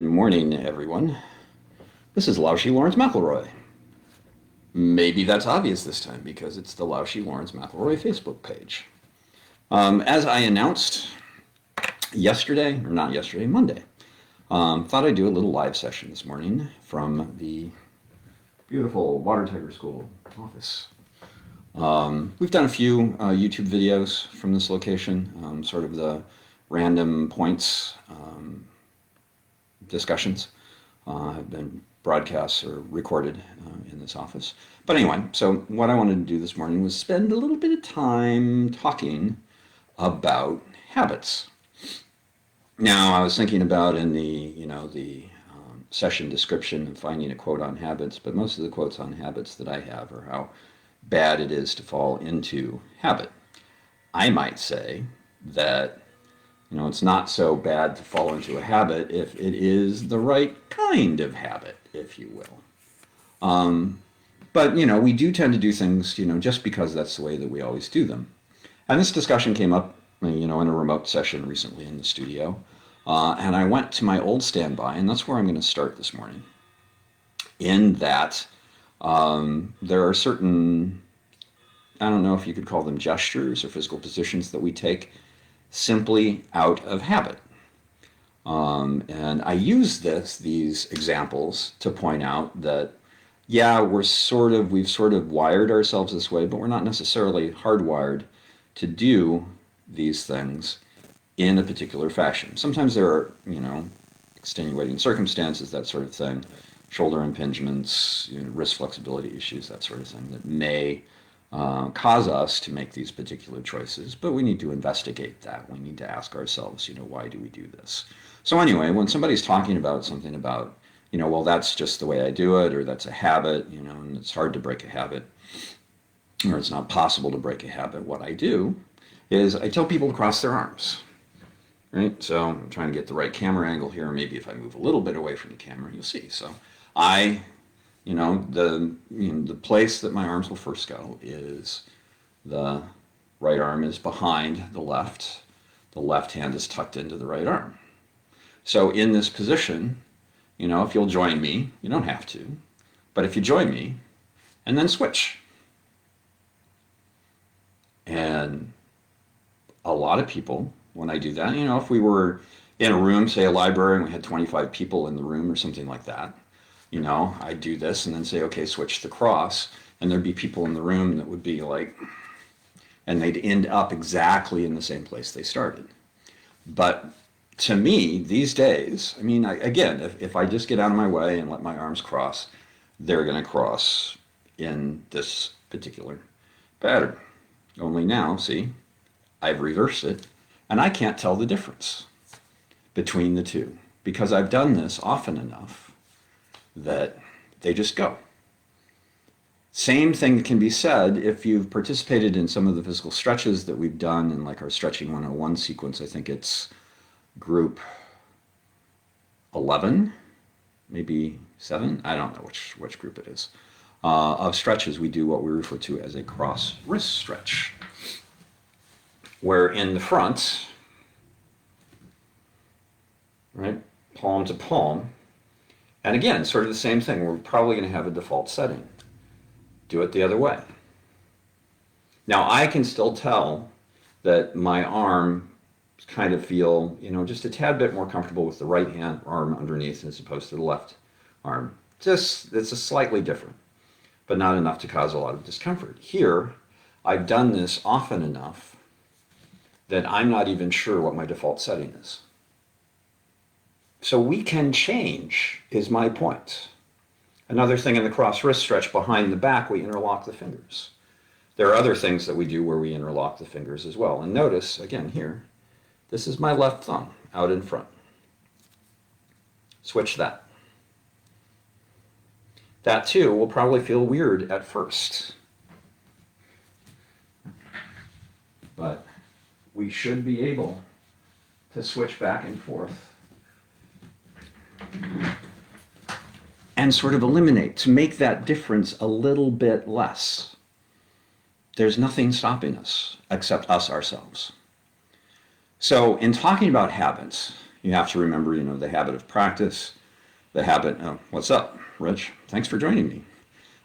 Good morning, everyone. This is Laoshi Laurince McElroy. Maybe that's obvious this time because it's the Laoshi Laurince McElroy Facebook page. As I announced yesterday, or not yesterday, Monday, thought I'd do a little live session this morning from the beautiful Water Tiger School office. We've done a few YouTube videos from this location, sort of the random points discussions have been broadcast or recorded in this office. But anyway, so what I wanted to do this morning was spend a little bit of time talking about habits. Now, I was thinking about in the session description and finding a quote on habits, but most of the quotes on habits that I have are how bad it is to fall into habit. I might say that it's not so bad to fall into a habit if it is the right kind of habit, if you will. But we do tend to do things, just because that's the way that we always do them. And this discussion came up, in a remote session recently in the studio. And I went to my old standby, and that's where I'm going to start this morning. In that, there are certain, I don't know if you could call them gestures or physical positions that we take simply out of habit. And I use these examples to point out that, yeah, we've sort of wired ourselves this way, but we're not necessarily hardwired to do these things in a particular fashion. Sometimes there are, extenuating circumstances, that sort of thing, shoulder impingements, wrist flexibility issues, that sort of thing, that may cause us to make these particular choices, but we need to investigate that. We need to ask ourselves, why do we do this? So anyway, when somebody's talking about something about, well, that's just the way I do it, or that's a habit, and it's hard to break a habit, or it's not possible to break a habit, what I do is I tell people to cross their arms, right? So I'm trying to get the right camera angle here. Maybe if I move a little bit away from the camera, you'll see. So the place that my arms will first go is the right arm is behind the left hand is tucked into the right arm. So in this position, if you'll join me, you don't have to, but if you join me, and then switch. And a lot of people, when I do that, if we were in a room, say a library, and we had 25 people in the room or something like that, I'd do this and then say, okay, switch the cross. And there'd be people in the room that would be like, and they'd end up exactly in the same place they started. But to me, these days, again, if I just get out of my way and let my arms cross, they're going to cross in this particular pattern. Only now, see, I've reversed it, and I can't tell the difference between the two because I've done this often enough that they just go. Same thing can be said if you've participated in some of the physical stretches that we've done in like our Stretching 101 sequence. I think it's group 11, maybe 7. I don't know which group it is. Of stretches, we do what we refer to as a cross wrist stretch, where in the front, right, palm to palm, and again, sort of the same thing. We're probably going to have a default setting. Do it the other way. Now, I can still tell that my arm kind of feel, just a tad bit more comfortable with the right hand arm underneath as opposed to the left arm. It's a slightly different, but not enough to cause a lot of discomfort. Here, I've done this often enough that I'm not even sure what my default setting is. So we can change, is my point. Another thing in the cross wrist stretch, behind the back, we interlock the fingers. There are other things that we do where we interlock the fingers as well. And notice, again here, this is my left thumb out in front. Switch that. That too will probably feel weird at first. But we should be able to switch back and forth and sort of eliminate, to make that difference a little bit less. There's nothing stopping us except us ourselves. So in talking about habits, You have to remember, the habit of practice, the habit, oh, what's up, Rich? Thanks for joining me.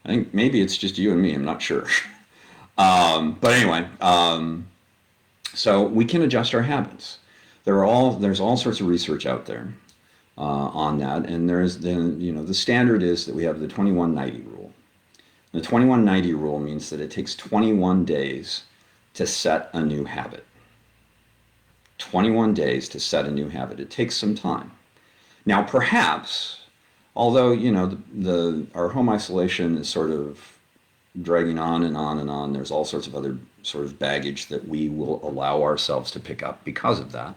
I think maybe it's just you and me, I'm not sure. But anyway, so we can adjust our habits. There's all sorts of research out there on that, and the standard is that we have the 2190 rule. The 2190 rule means that it takes 21 days to set a new habit. 21 days to set a new habit. It takes some time. Now, perhaps, although our home isolation is sort of dragging on and on and on, there's all sorts of other sort of baggage that we will allow ourselves to pick up because of that.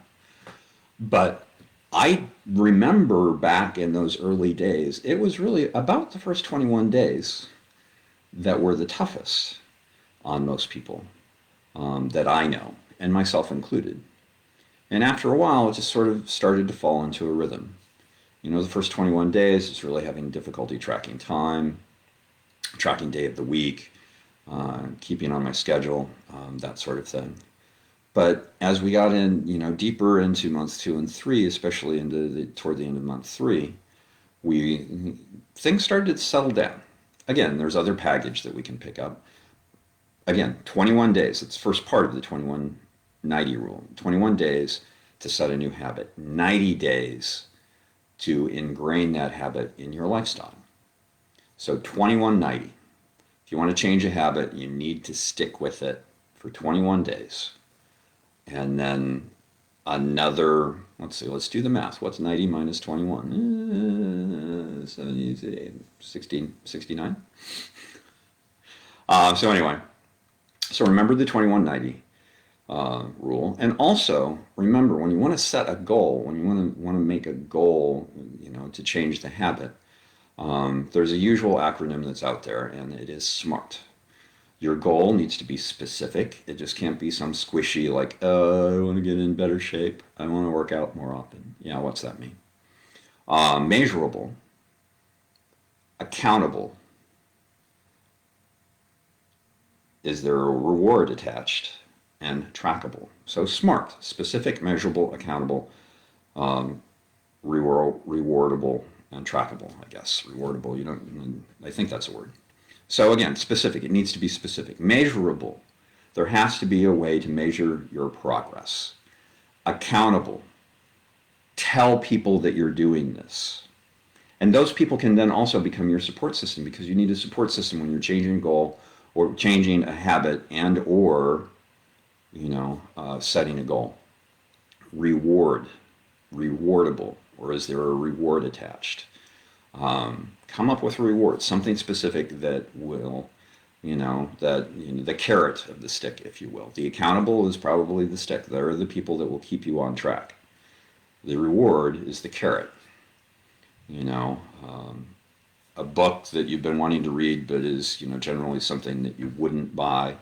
But I remember back in those early days, it was really about the first 21 days that were the toughest on most people that I know, and myself included. And after a while, it just sort of started to fall into a rhythm. The first 21 days, it's really having difficulty tracking time, tracking day of the week, keeping on my schedule, that sort of thing. But as we got in, deeper into months 2 and 3, especially toward the end of month 3, things started to settle down. Again, there's other baggage that we can pick up. Again, 21 days. It's the first part of the 2190 rule. 21 days to set a new habit. 90 days to ingrain that habit in your lifestyle. So 2190. If you want to change a habit, you need to stick with it for 21 days. And then another, let's do the math. What's 90 minus 21? 69. So anyway, so remember the 2190 rule. And also remember, when you want to set a goal, when you want to make a goal, to change the habit, there's a usual acronym that's out there, and it is SMART. Your goal needs to be specific. It just can't be some squishy like, I want to get in better shape. I want to work out more often. Yeah, what's that mean? Measurable, accountable. Is there a reward attached? And trackable. So SMART, specific, measurable, accountable, rewardable, and trackable, I guess. Rewardable, I think that's a word. So again, specific, it needs to be specific. Measurable, there has to be a way to measure your progress. Accountable, tell people that you're doing this. And those people can then also become your support system, because you need a support system when you're changing a goal or changing a habit and or, setting a goal. Rewardable, or is there a reward attached? Come up with a reward, something specific that will, the carrot of the stick, if you will. The accountable is probably the stick. They're the people that will keep you on track. The reward is the carrot. A book that you've been wanting to read, but is, generally something that you wouldn't buy.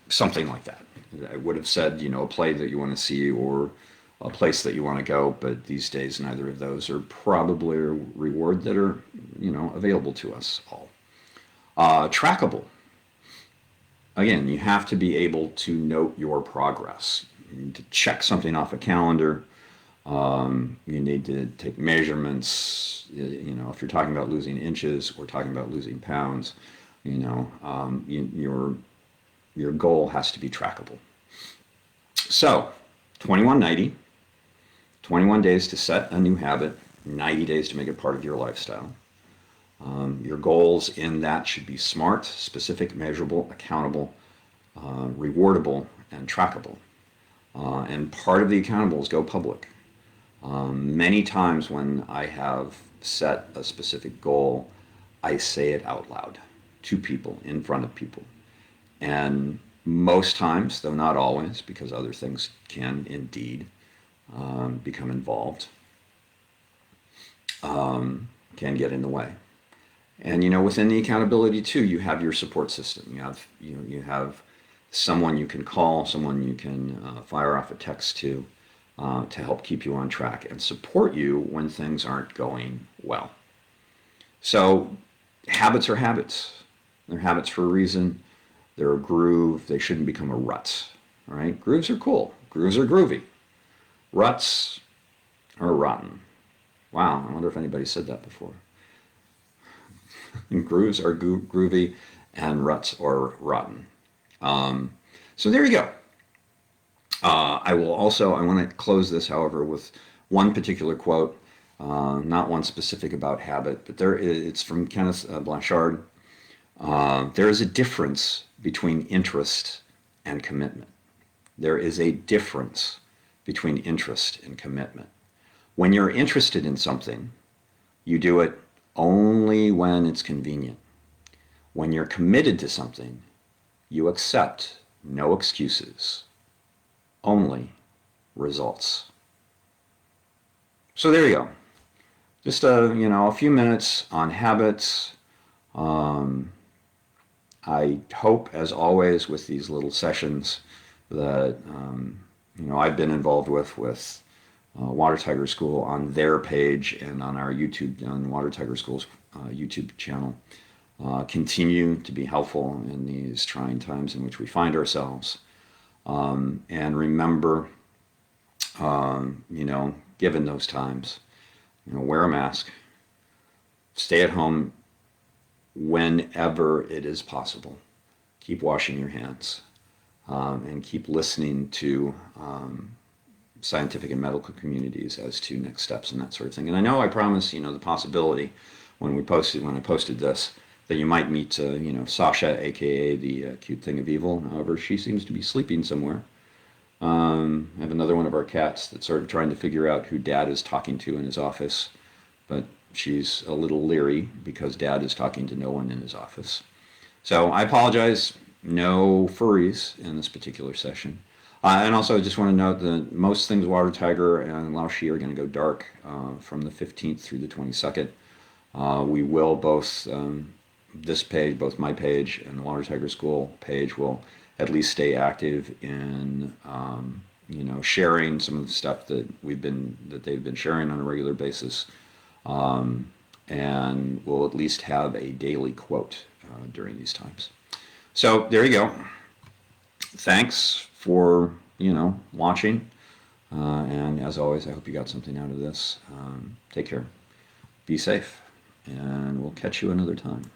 Something like that. I would have said, a play that you want to see or a place that you want to go, but these days neither of those are probably a reward that are, available to us all. Trackable. Again, you have to be able to note your progress. You need to check something off a calendar. You need to take measurements. If you're talking about losing inches or talking about losing pounds, your goal has to be trackable. So, 2190, 21 days to set a new habit, 90 days to make it part of your lifestyle. Your goals in that should be SMART, specific, measurable, accountable, rewardable, and trackable. And part of the accountable is go public. Many times when I have set a specific goal, I say it out loud to people, in front of people. And most times, though not always, because other things can indeed become involved, can get in the way. And within the accountability too, you have your support system. You have someone you can call, someone you can fire off a text to help keep you on track and support you when things aren't going well. So habits are habits. They're habits for a reason. They're a groove. They shouldn't become a rut. All right? Grooves are cool. Grooves are groovy. Ruts or rotten? Wow, I wonder if anybody said that before. Grooves are groovy, and ruts or rotten. So there you go. I want to close this, however, with one particular quote, not one specific about habit, but it's from Kenneth Blanchard. There is a difference between interest and commitment. There is a difference between interest and commitment. When you're interested in something, you do it only when it's convenient. When you're committed to something, you accept no excuses, only results. So there you go. Just a few minutes on habits. I hope, as always, with these little sessions that I've been involved with Water Tiger School on their page and on our YouTube, on Water Tiger School's YouTube channel, continue to be helpful in these trying times in which we find ourselves. And remember, given those times, wear a mask, stay at home whenever it is possible. Keep washing your hands, and keep listening to scientific and medical communities as to next steps and that sort of thing. And I know I promised, the possibility when I posted this, that you might meet, Sasha, aka the cute thing of evil. However, she seems to be sleeping somewhere. I have another one of our cats that's sort of trying to figure out who Dad is talking to in his office, but she's a little leery because Dad is talking to no one in his office. So I apologize. No furries in this particular session. And also, I just want to note that most things Water Tiger and Laoshi are going to go dark from the 15th through the 22nd. We will both, this page, both my page and the Water Tiger School page, will at least stay active in, sharing some of the stuff that they've been sharing on a regular basis. And we'll at least have a daily quote during these times. So there you go. Thanks for, watching. And as always, I hope you got something out of this. Take care. Be safe. And we'll catch you another time.